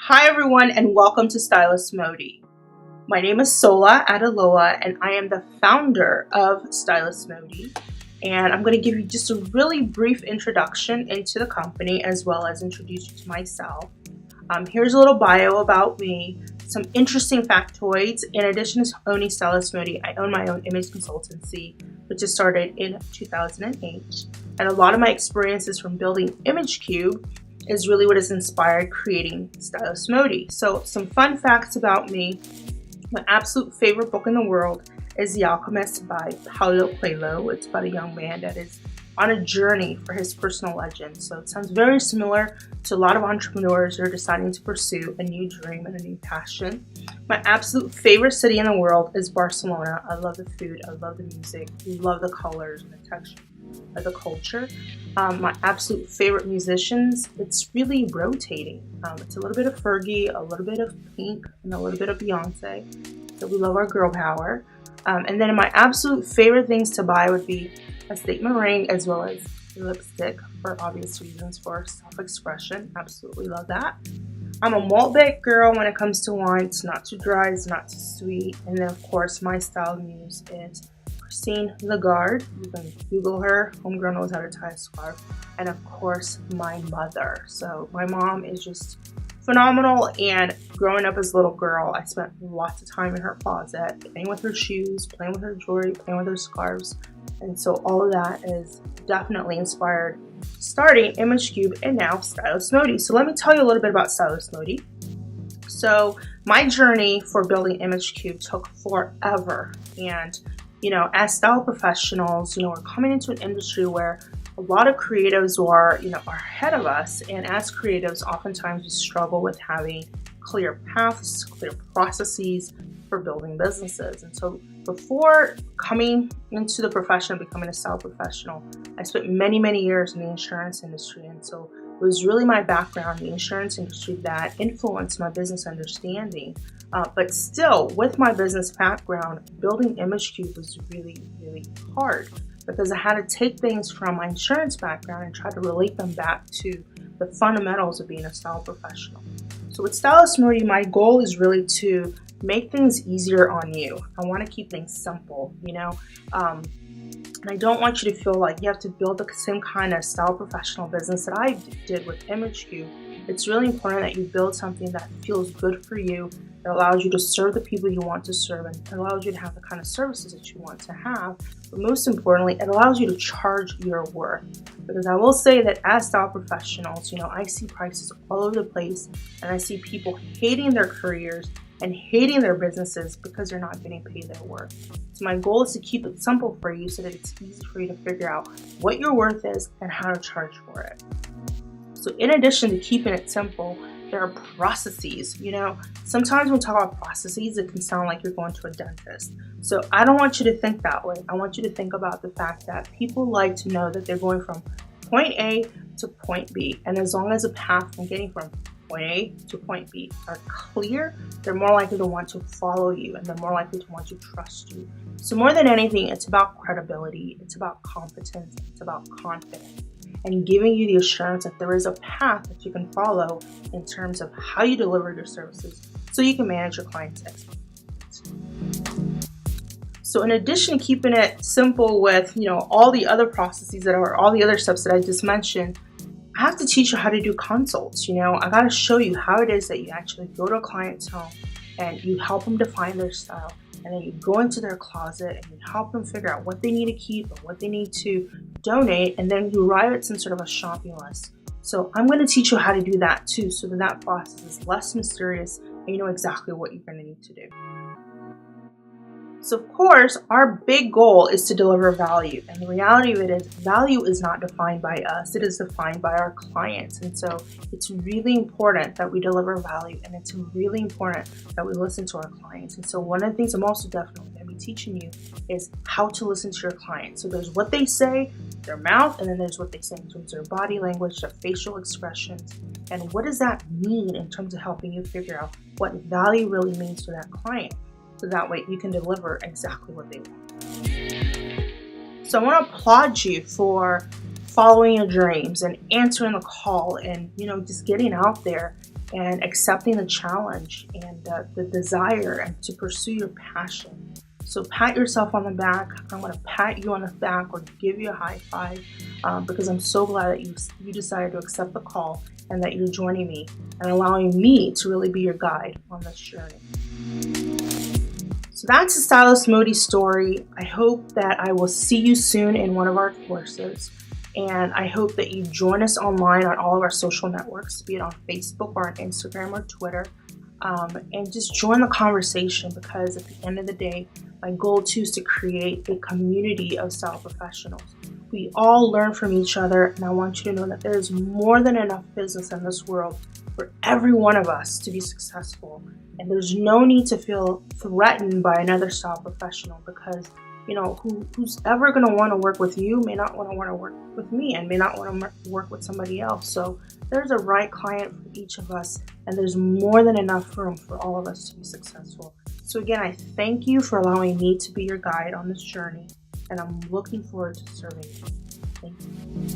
Hi everyone and welcome to StylistMōdi. My name is Sola and I am the founder of StylistMōdi, and I'm going to give you just a really brief introduction into the company as well as introduce you to myself. Here's a little bio about me, some interesting factoids. In addition to owning StylistMōdi, I own my own image consultancy, which has started in 2008, and a lot of my experiences from building ImageCube is really what has inspired creating StylistMōdi. So some fun facts about me. My absolute favorite book in the world is The Alchemist by Paulo Coelho. It's about a young man that is on a journey for his personal legend. So it sounds very similar to a lot of entrepreneurs who are deciding to pursue a new dream and a new passion. My absolute favorite city in the world is Barcelona. I love the food, I love the music, I love the colors and the texture of the culture. My absolute favorite musicians, it's really rotating. It's a little bit of Fergie, a little bit of Pink, and a little bit of Beyonce. So we love our girl power. And then my absolute favorite things to buy would be a statement ring as well as lipstick, for obvious reasons, for self-expression. Absolutely love that. I'm a Malbec girl when it comes to wine. It's not too dry, it's not too sweet. And then of course my style muse is Christine Lagarde. You can Google her. Homegirl knows how to tie a scarf. And of course my mother. So my mom is just phenomenal, and growing up as a little girl, I spent lots of time in her closet, playing with her shoes, playing with her jewelry, playing with her scarves. And so all of that is definitely inspired starting ImageCube and now StylistMōdi. So let me tell you a little bit about StylistMōdi. So my journey for building ImageCube took forever. And as style professionals, we're coming into an industry where a lot of creatives are ahead of us, and as creatives, oftentimes we struggle with having clear paths, clear processes for building businesses. And so before coming into the profession of becoming a style professional, I spent many, many years in the insurance industry. And so it was really my background in the insurance industry that influenced my business understanding. But still, with my business background, building ImageCube was really, really hard, because I had to take things from my insurance background and try to relate them back to the fundamentals of being a style professional. So with StylistMōdi, my goal is really to make things easier on you. I want to keep things simple, and I don't want you to feel like you have to build the same kind of style professional business that I did with ImageCube. It's really important that you build something that feels good for you, that allows you to serve the people you want to serve, and allows you to have the kind of services that you want to have. But most importantly, it allows you to charge your worth. Because I will say that as style professionals, I see prices all over the place, and I see people hating their careers and hating their businesses because they're not getting paid their worth. So my goal is to keep it simple for you so that it's easy for you to figure out what your worth is and how to charge for it. So in addition to keeping it simple, there are processes. Sometimes when we talk about processes, it can sound like you're going to a dentist. So I don't want you to think that way. I want you to think about the fact that people like to know that they're going from point A to point B. And as long as the path from getting from point A to point B are clear, they're more likely to want to follow you, and they're more likely to want to trust you. So more than anything, it's about credibility, it's about competence, it's about confidence, and giving you the assurance that there is a path that you can follow in terms of how you deliver your services so you can manage your clients' expectations. So in addition to keeping it simple with all the other processes all the other steps that I just mentioned, I have to teach you how to do consults. I got to show you how it is that you actually go to a client's home and you help them define their style. And then you go into their closet and you help them figure out what they need to keep and what they need to donate. And then you arrive at some sort of a shopping list. So I'm going to teach you how to do that too, so that process is less mysterious and you know exactly what you're going to need to do. So of course, our big goal is to deliver value. And the reality of it is, value is not defined by us. It is defined by our clients. And so it's really important that we deliver value, and it's really important that we listen to our clients. And so one of the things I'm also definitely going to be teaching you is how to listen to your clients. So there's what they say, their mouth, and then there's what they say in terms of their body language, their facial expressions. And what does that mean in terms of helping you figure out what value really means to that client? So that way you can deliver exactly what they want. So I want to applaud you for following your dreams and answering the call and, just getting out there and accepting the challenge and the desire and to pursue your passion. So pat yourself on the back. I'm going to pat you on the back or give you a high five because I'm so glad that you decided to accept the call and that you're joining me and allowing me to really be your guide on this journey. So that's the StylistMōdi story. I hope that I will see you soon in one of our courses. And I hope that you join us online on all of our social networks, be it on Facebook or on Instagram or Twitter. And just join the conversation, because at the end of the day, my goal too is to create a community of style professionals. We all learn from each other, and I want you to know that there is more than enough business in this world for every one of us to be successful. And there's no need to feel threatened by another style professional, because who's ever going to want to work with you may not want to work with me and may not want to work with somebody else. So there's a right client for each of us, and there's more than enough room for all of us to be successful. So again, I thank you for allowing me to be your guide on this journey, and I'm looking forward to serving you. Thank you.